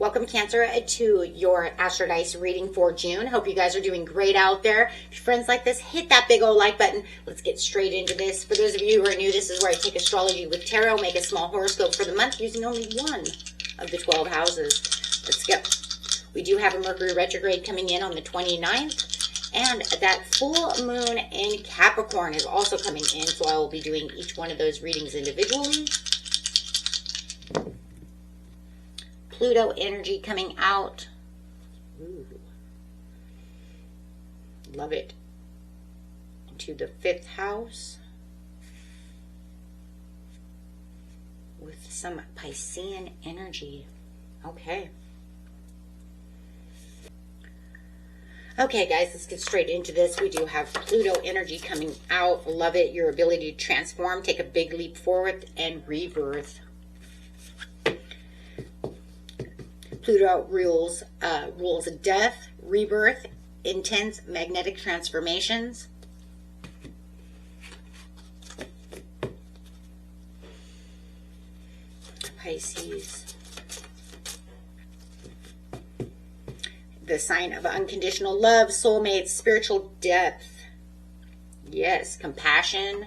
Welcome, Cancer, to your Astrodice reading for June. Hope you guys are doing great out there. If your friends like this, hit that big old like button. Let's get straight into this. For those of you who are new, this is where I take astrology with tarot, make a small horoscope for the month using only one of the 12 houses. Let's go. We do have a Mercury retrograde coming in on the 29th, and that full moon in Capricorn is also coming in, so I will be doing each one of those readings individually. Pluto energy coming out. Ooh. Love it. Into the 5th house. With some Piscean energy. Okay. Okay, guys, let's get straight into this. We do have Pluto energy coming out. Love it. Your ability to transform, take a big leap forward, and rebirth. Pluto rules death, rebirth, intense magnetic transformations. Pisces. The sign of unconditional love, soulmates, spiritual depth. Yes, compassion.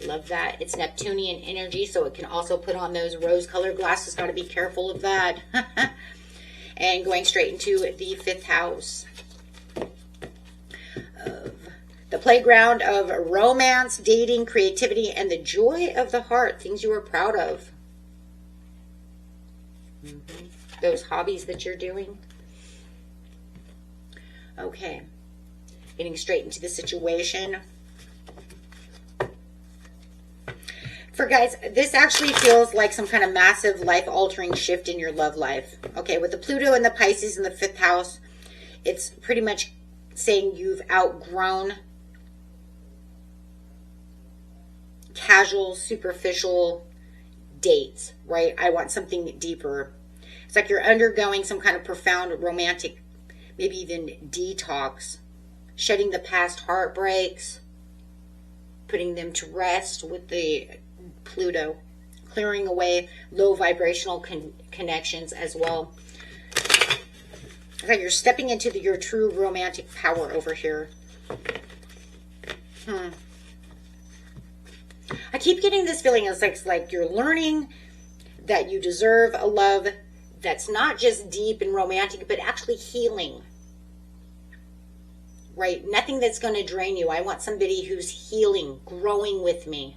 Love that. It's Neptunian energy, so it can also put on those rose-colored glasses. Got to be careful of that. And going straight into the 5th house of the playground of romance, dating, creativity, and the joy of the heart. Things you are proud of. Those hobbies that you're doing. Okay. Getting straight into the situation. For guys, this actually feels like some kind of massive life-altering shift in your love life. Okay, with the Pluto and the Pisces in the 5th house, it's pretty much saying you've outgrown casual, superficial dates, right? I want something deeper. It's like you're undergoing some kind of profound romantic, maybe even detox, shedding the past heartbreaks, putting them to rest with the Pluto, clearing away low vibrational connections as well. It's like you're stepping into your true romantic power over here. I keep getting this feeling it's like you're learning that you deserve a love that's not just deep and romantic, but actually healing. Right? Nothing that's going to drain you. I want somebody who's healing, growing with me.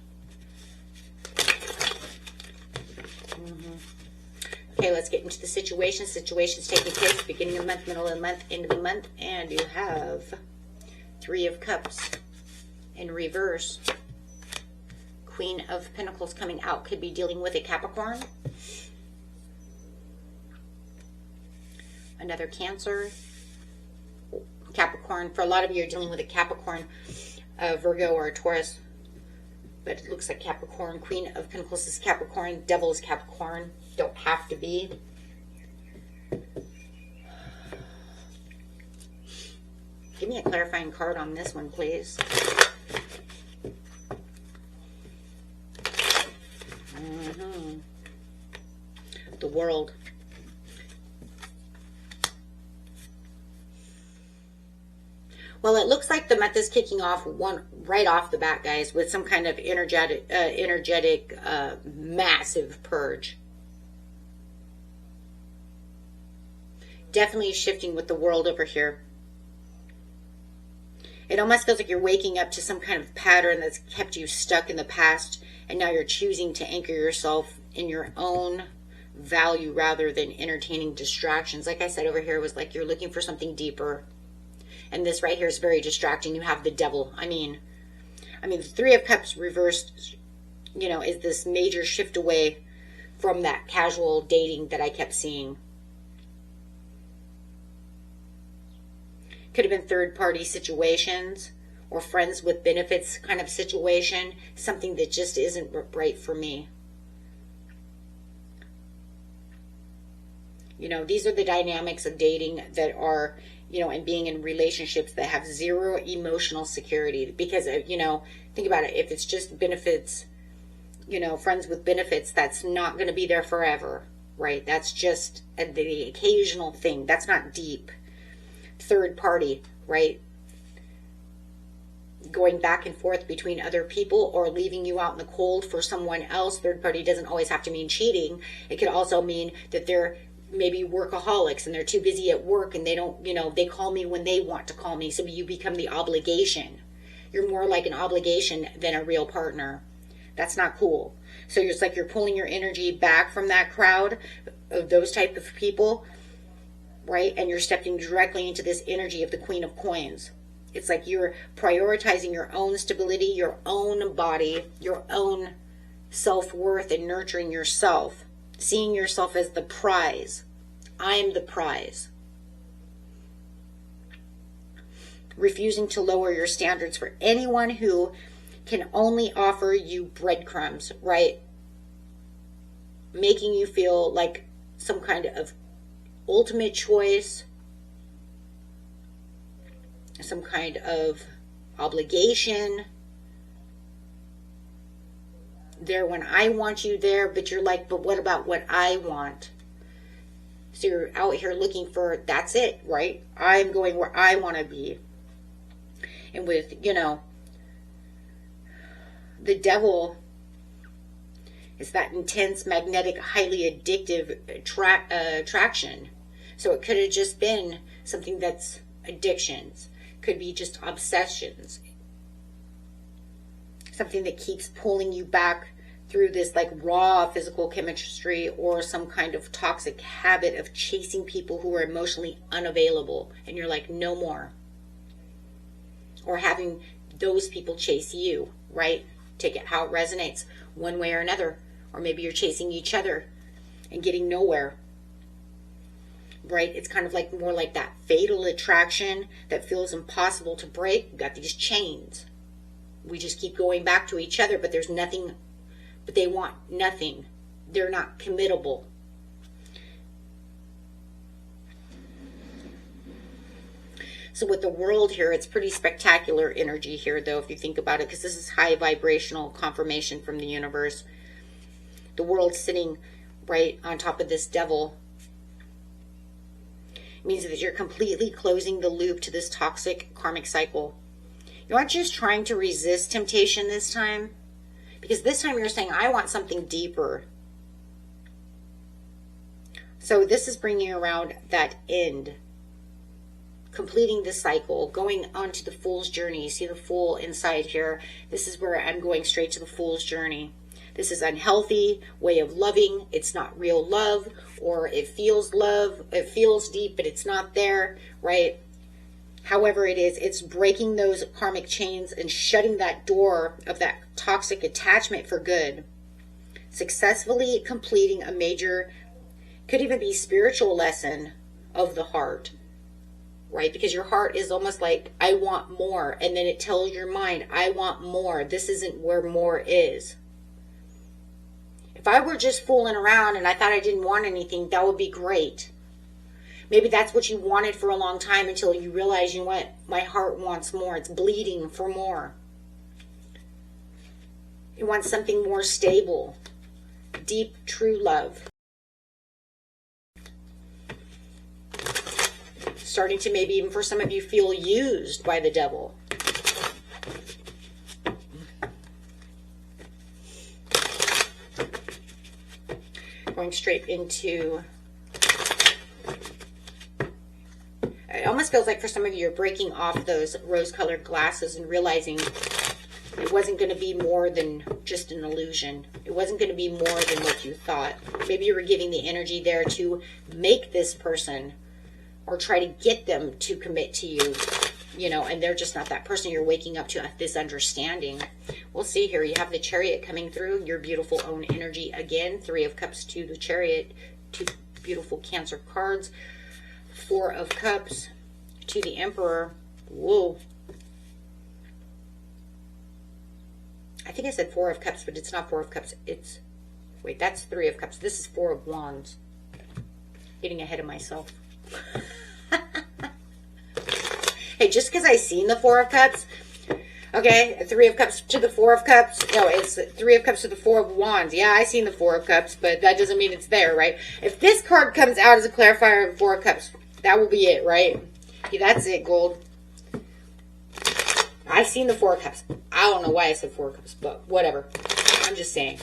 Okay, let's get into the situation. Situation's taking place beginning of the month, middle of the month, end of the month. And you have 3 of Cups in reverse. Queen of Pentacles coming out. Could be dealing with a Capricorn. Another Cancer. Capricorn. For a lot of you, you're dealing with a Capricorn, Virgo, or a Taurus. But it looks like Capricorn. Queen of Pentacles is Capricorn. Devil is Capricorn. Don't have to be. Give me a clarifying card on this one, please. The World. Well, it looks like the month is kicking off right off the bat, guys, with some kind of energetic massive purge. Definitely shifting with the World over here. It almost feels like you're waking up to some kind of pattern that's kept you stuck in the past, and now you're choosing to anchor yourself in your own value rather than entertaining distractions. Like I said over here, it was like you're looking for something deeper. And this right here is very distracting. You have the Devil. I mean, the 3 of Cups reversed, is this major shift away from that casual dating that I kept seeing. Could have been third-party situations or friends with benefits kind of situation. Something that just isn't right for me. These are the dynamics of dating that are, and being in relationships that have zero emotional security. Because, think about it. If it's just benefits, friends with benefits, that's not going to be there forever, right? That's just the occasional thing. That's not deep. Third party, right? Going back and forth between other people or leaving you out in the cold for someone else. Third party doesn't always have to mean cheating. It could also mean that they're maybe workaholics and they're too busy at work and they don't, they call me when they want to call me. So you become the obligation. You're more like an obligation than a real partner. That's not cool. So it's like you're pulling your energy back from that crowd of those type of people, right? And you're stepping directly into this energy of the Queen of Coins. It's like you're prioritizing your own stability, your own body, your own self-worth, and nurturing yourself, seeing yourself as the prize. I'm the prize. Refusing to lower your standards for anyone who can only offer you breadcrumbs, right? Making you feel like some kind of ultimate choice, some kind of obligation. There when I want you there, but you're like, but what about what I want? So you're out here looking for, that's it, right? I'm going where I want to be. And with, the devil is that intense, magnetic, highly addictive attraction. So it could have just been something that's addictions. Could be just obsessions. Something that keeps pulling you back through this like raw physical chemistry or some kind of toxic habit of chasing people who are emotionally unavailable. And you're like, no more. Or having those people chase you, right? Take it how it resonates one way or another. Or maybe you're chasing each other and getting nowhere. Right? It's kind of like more like that fatal attraction that feels impossible to break. You've got these chains. We just keep going back to each other, but there's nothing, but they want nothing. They're not committable. So with the world here, it's pretty spectacular energy here, though, if you think about it, because this is high vibrational confirmation from the universe. The world sitting right on top of this devil means that you're completely closing the loop to this toxic karmic cycle. You aren't just trying to resist temptation this time, because this time you're saying, I want something deeper. So this is bringing around that end, completing the cycle, going on to the Fool's journey. You see the Fool inside here. This is where I'm going straight to the Fool's journey. This is unhealthy way of loving. It's not real love, or it feels love. It feels deep, but it's not there, right? However it is, it's breaking those karmic chains and shutting that door of that toxic attachment for good. Successfully completing a major, could even be spiritual lesson of the heart, right? Because your heart is almost like, I want more. And then it tells your mind, I want more. This isn't where more is. If I were just fooling around and I thought I didn't want anything, that would be great. Maybe that's what you wanted for a long time until you realize, you know what? My heart wants more. It's bleeding for more. It wants something more stable. Deep, true love. Starting to maybe even for some of you feel used by the devil. Going straight into, it almost feels like for some of you, you're breaking off those rose-colored glasses and realizing it wasn't going to be more than just an illusion. It wasn't going to be more than what you thought. Maybe you were giving the energy there to make this person or try to get them to commit to you, and they're just not that person. You're waking up to this understanding. We'll see here. You have the Chariot coming through, your beautiful own energy again. 3 of Cups to the Chariot, 2 beautiful Cancer cards. 4 of Cups to the Emperor. Whoa. I think I said 4 of Cups, but it's not 4 of Cups. Wait, that's 3 of Cups. This is 4 of Wands. Getting ahead of myself. Hey, just because I seen the 4 of Cups, Okay, Three of Cups to the Four of Cups. No, it's Three of Cups to the Four of Wands. Yeah, I seen the Four of Cups, but that doesn't mean it's there, right? If this card comes out as a clarifier of Four of Cups, that will be it, right? Yeah, that's it, gold. I seen the Four of Cups. I don't know why I said Four of Cups, but whatever. I'm just saying.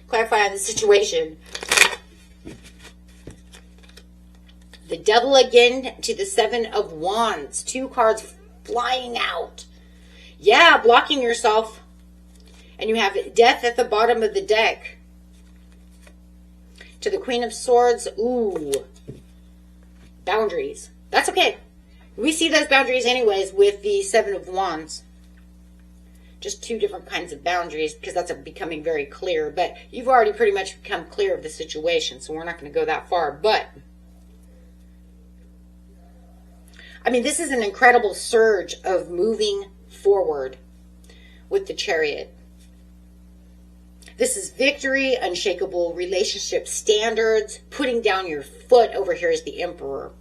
Clarify the situation. The Devil again to the Seven of Wands. Two cards flying out. Yeah, blocking yourself. And you have Death at the bottom of the deck. To the Queen of Swords. Ooh. Boundaries. That's okay. We see those boundaries anyways with the Seven of Wands. Just two different kinds of boundaries because that's becoming very clear. But you've already pretty much become clear of the situation, so we're not going to go that far. But, I mean, this is an incredible surge of moving forward with the Chariot. This is victory, unshakable relationship standards. Putting down your foot over here is the Emperor.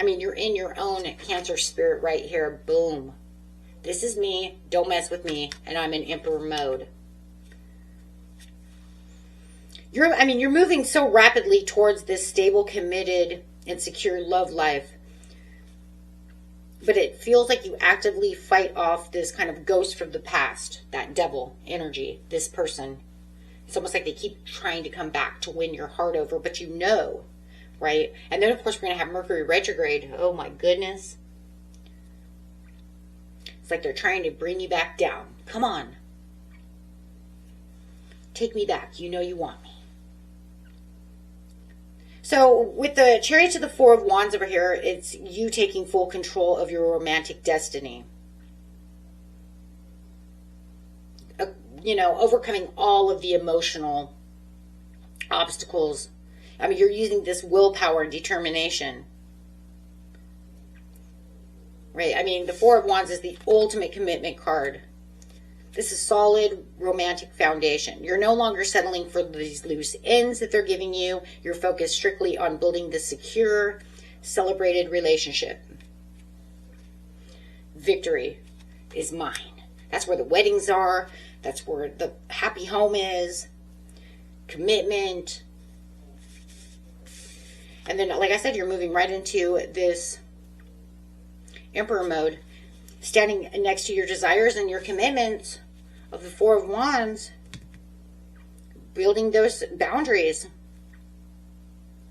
I mean, you're in your own Cancer spirit right here. Boom. This is me. Don't mess with me. And I'm in Emperor mode. You're moving so rapidly towards this stable, committed, and secure love life. But it feels like you actively fight off this kind of ghost from the past. That devil energy. This person. It's almost like they keep trying to come back to win your heart over. But you know. Right? And then, of course, we're going to have Mercury retrograde. Oh, my goodness. It's like they're trying to bring you back down. Come on. Take me back. You know you want me. So, with the Chariot to the Four of Wands over here, it's you taking full control of your romantic destiny. Overcoming all of the emotional obstacles. I mean, you're using this willpower and determination. Right? I mean, the Four of Wands is the ultimate commitment card. This is solid romantic foundation. You're no longer settling for these loose ends that they're giving you. You're focused strictly on building the secure, celebrated relationship. Victory is mine. That's where the weddings are. That's where the happy home is. Commitment. And then, like I said, you're moving right into this Emperor mode. Standing next to your desires and your commitments of the Four of Wands. Building those boundaries.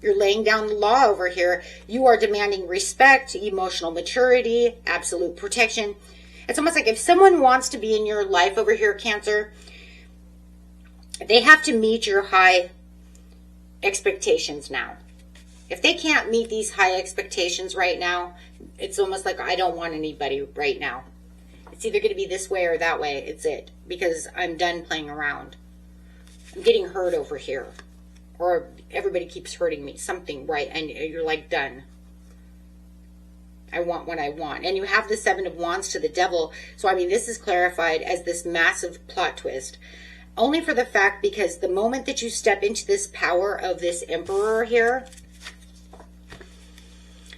You're laying down the law over here. You are demanding respect, emotional maturity, absolute protection. It's almost like if someone wants to be in your life over here, Cancer, they have to meet your high expectations now. If they can't meet these high expectations right now, it's almost like I don't want anybody right now. It's either going to be this way or that way. It's it. Because I'm done playing around. I'm getting hurt over here. Or everybody keeps hurting me. Something, right? And you're like, done. I want what I want. And you have the Seven of Wands to the Devil. So, I mean, this is clarified as this massive plot twist. Only for the fact because the moment that you step into this power of this Emperor here,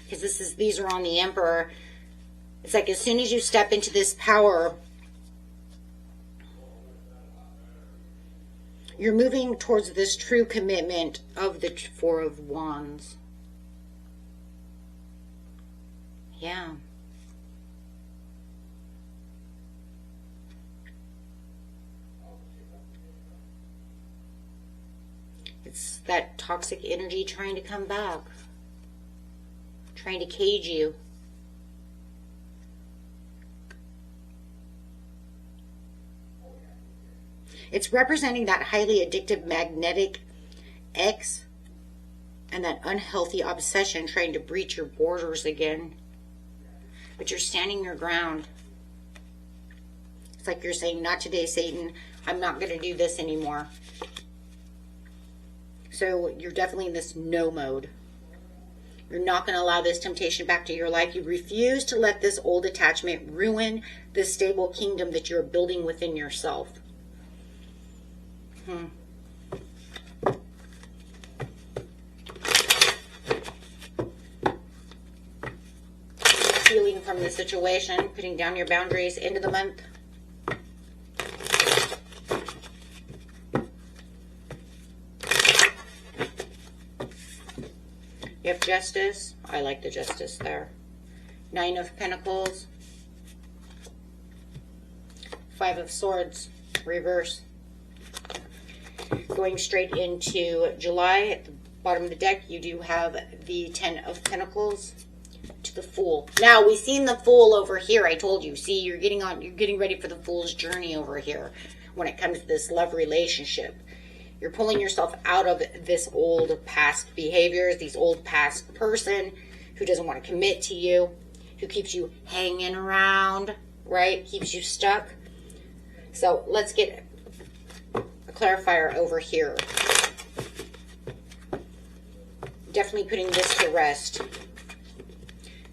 because these are on the Emperor. It's like as soon as you step into this power, you're moving towards this true commitment of the Four of Wands. Yeah. It's that toxic energy trying to come back. Trying to cage you. It's representing that highly addictive magnetic X and that unhealthy obsession trying to breach your borders again. But you're standing your ground. It's like you're saying, not today, Satan. I'm not going to do this anymore. So you're definitely in this no mode. You're not going to allow this temptation back to your life. You refuse to let this old attachment ruin the stable kingdom that you're building within yourself. healing from the situation, putting down your boundaries, end of the month. You have Justice. I like the Justice there. 9 of Pentacles. 5 of Swords, reverse. Going straight into July, at the bottom of the deck, you do have the 10 of Pentacles to the Fool. Now, we've seen the Fool over here. I told you. See, you're getting ready for the Fool's journey over here when it comes to this love relationship. You're pulling yourself out of this old past behaviors, these old past person who doesn't want to commit to you, who keeps you hanging around, right? Keeps you stuck. So let's get a clarifier over here. Definitely putting this to rest.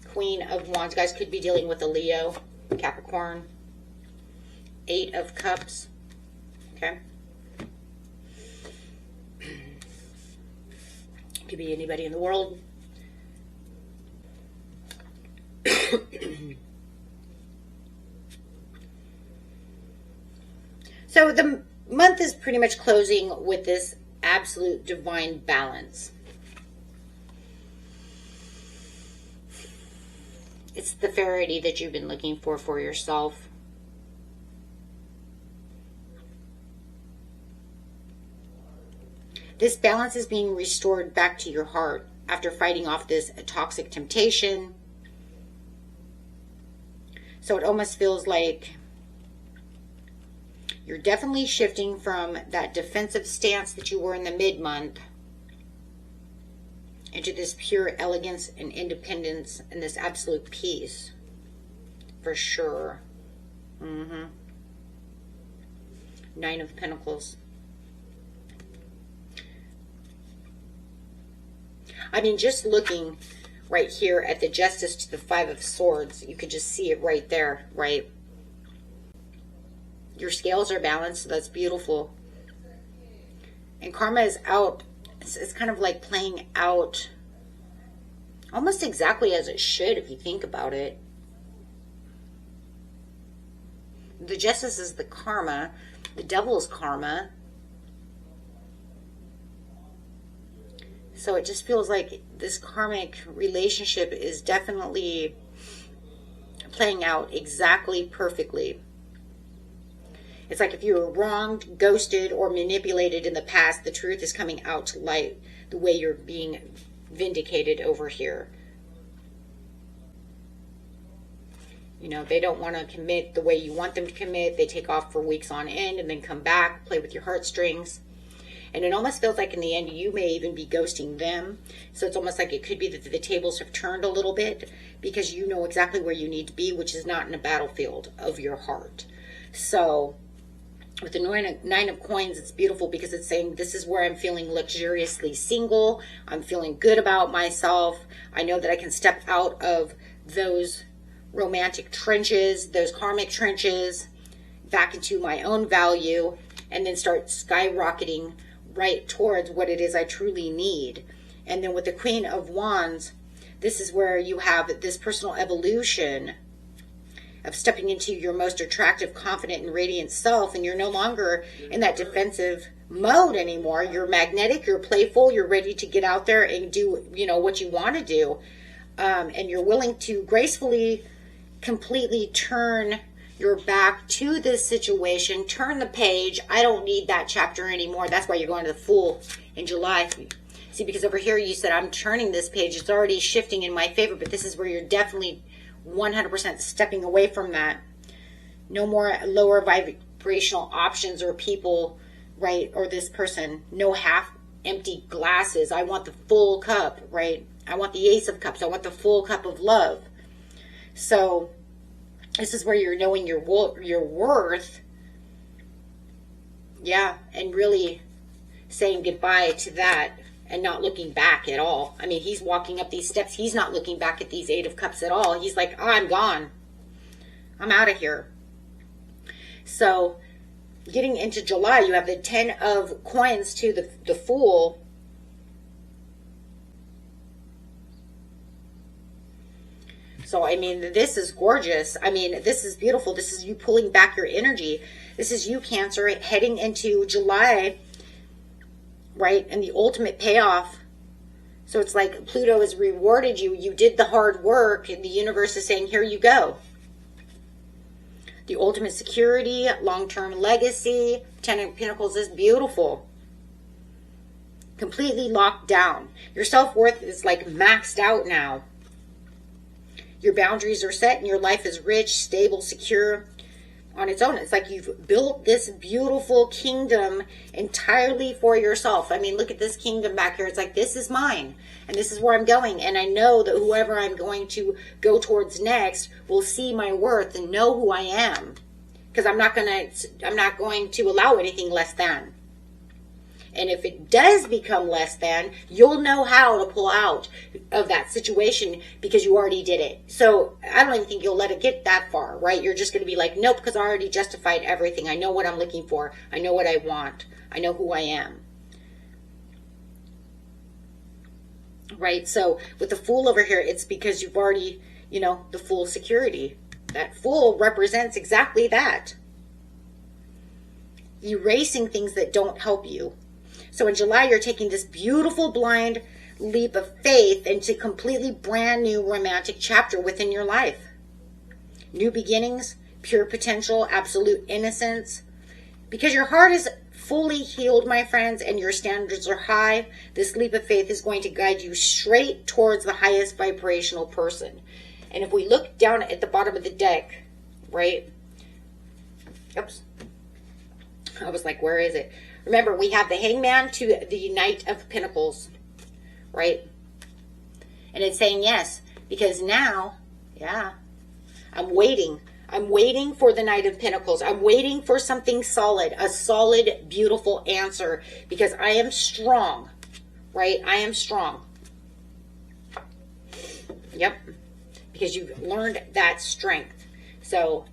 Queen of Wands. Guys could be dealing with a Leo, Capricorn. 8 of Cups. Okay. Could be anybody in the world. So the month is pretty much closing with this absolute divine balance. It's the clarity that you've been looking for yourself. This balance is being restored back to your heart after fighting off this toxic temptation. So it almost feels like you're definitely shifting from that defensive stance that you were in the mid-month into this pure elegance and independence and this absolute peace. For sure. 9 of Pentacles. I mean, just looking right here at the Justice to the 5 of Swords, you could just see it right there, right? Your scales are balanced, so that's beautiful. And karma is out. It's kind of like playing out almost exactly as it should if you think about it. The Justice is the karma. The Devil is karma. So it just feels like this karmic relationship is definitely playing out exactly perfectly. It's like if you were wronged, ghosted, or manipulated in the past, the truth is coming out to light the way you're being vindicated over here. You know, they don't want to commit the way you want them to commit. They take off for weeks on end and then come back, play with your heartstrings. And it almost feels like in the end, you may even be ghosting them. So it's almost like it could be that the tables have turned a little bit because you know exactly where you need to be, which is not in a battlefield of your heart. So with the 9 of Coins, it's beautiful because it's saying this is where I'm feeling luxuriously single. I'm feeling good about myself. I know that I can step out of those romantic trenches, those karmic trenches, back into my own value, and then start skyrocketing right towards what it is I truly need. And then with the Queen of Wands, this is where you have this personal evolution of stepping into your most attractive, confident, and radiant self, and you're no longer in that defensive mode anymore. You're magnetic, you're playful, you're ready to get out there and do, you know, what you want to do. And you're willing to gracefully, completely turn your back to this situation, turn the page. I don't need that chapter anymore. That's why you're going to the Fool in July. See, because over here you said, I'm turning this page. It's already shifting in my favor, but this is where you're definitely 100% stepping away from that. No more lower vibrational options or people, right? Or this person. No half empty glasses. I want the full cup, right? I want the Ace of Cups. I want the full cup of love. So this is where you're knowing your worth. Yeah, and really saying goodbye to that and not looking back at all. I mean, he's walking up these steps. He's not looking back at these 8 of Cups at all. He's like, oh, I'm gone. I'm out of here. So getting into July, you have the 10 of Coins to the Fool. So, I mean, this is gorgeous. I mean, this is beautiful. This is you pulling back your energy. This is you, Cancer, heading into July, right? And the ultimate payoff. So it's like Pluto has rewarded you. You did the hard work, and the universe is saying, here you go. The ultimate security, long-term legacy, Ten of Pentacles is beautiful. Completely locked down. Your self-worth is like maxed out now. Your boundaries are set and your life is rich, stable, secure on its own. It's like you've built this beautiful kingdom entirely for yourself. I mean, look at this kingdom back here. It's like, this is mine and this is where I'm going. And I know that whoever I'm going to go towards next will see my worth and know who I am. Because I'm not going to allow anything less than. And if it does become less than, you'll know how to pull out of that situation because you already did it. So I don't even think you'll let it get that far, right? You're just going to be like, nope, because I already justified everything. I know what I'm looking for. I know what I want. I know who I am. Right? So with the Fool over here, it's because you've already, the Fool security. That Fool represents exactly that. Erasing things that don't help you. So in July, you're taking this beautiful blind leap of faith into a completely brand new romantic chapter within your life. New beginnings, pure potential, absolute innocence. Because your heart is fully healed, my friends, and your standards are high, this leap of faith is going to guide you straight towards the highest vibrational person. And if we look down at the bottom of the deck, right? Oops. I was like, where is it? Remember, we have the Hangman to the Knight of Pentacles, right? And it's saying yes, because now, I'm waiting. I'm waiting for the Knight of Pentacles. I'm waiting for something solid, a solid, beautiful answer, because I am strong, right? I am strong. Yep, because you've learned that strength. So,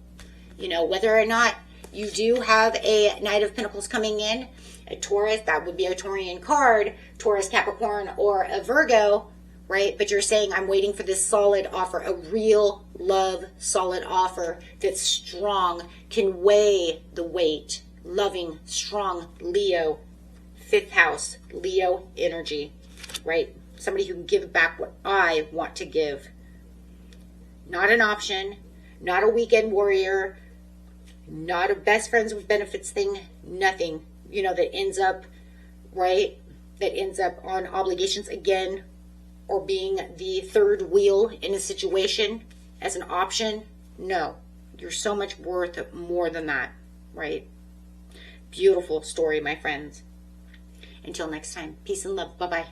whether or not you do have a Knight of Pentacles coming in, a Taurus, that would be a Taurian card, Taurus, Capricorn, or a Virgo, right? But you're saying, I'm waiting for this solid offer, a real love solid offer that's strong, can weigh the weight. Loving, strong Leo, 5th house, Leo energy, right? Somebody who can give back what I want to give. Not an option, not a weekend warrior, not a best friends with benefits thing, nothing, that ends up, right, that ends up on obligations again, or being the third wheel in a situation as an option. No, you're so much worth more than that, right? Beautiful story, my friends. Until next time, peace and love. Bye-bye.